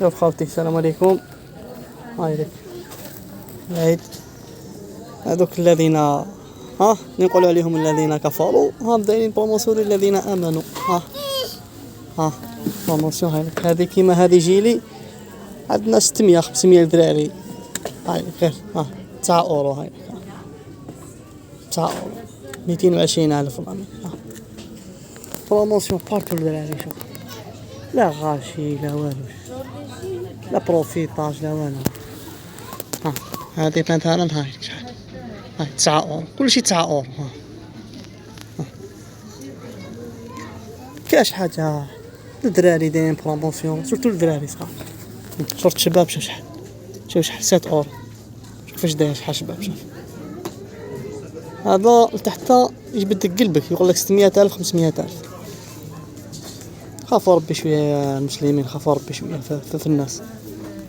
يا خالتي السلام عليكم. هاي لك العيد. هذوك الذين نقول عليهم الذين كفروا دايرين بروموسيون للذين امنوا. ها بروموسيون. هاي لك هذه كيما هذه جيلي عندنا 600 500 دراري. هاي لك غير 9 اورو. هاي لك 9 اورو 220,000 فرنك. بروموسيون بارتو دراري. شوف لا غاشي لا والو، لا بروفيتاج لا والو. هذه مثلا هاي شحال؟ هاي 9 اورو كلشي 9 اورو. كاش حاجة الدراري دايرين بروموسيون سورتو الدراري صغار. شورت شباب شوف شحال، شوف شحال 7 اورو. شوف فاش داير شحال شباب. شوف هذا لتحت يجبدك قلبك يقول لك 600,000 500,000. خافوا ربي شويه المسلمين، خافوا ربي شويه في الناس.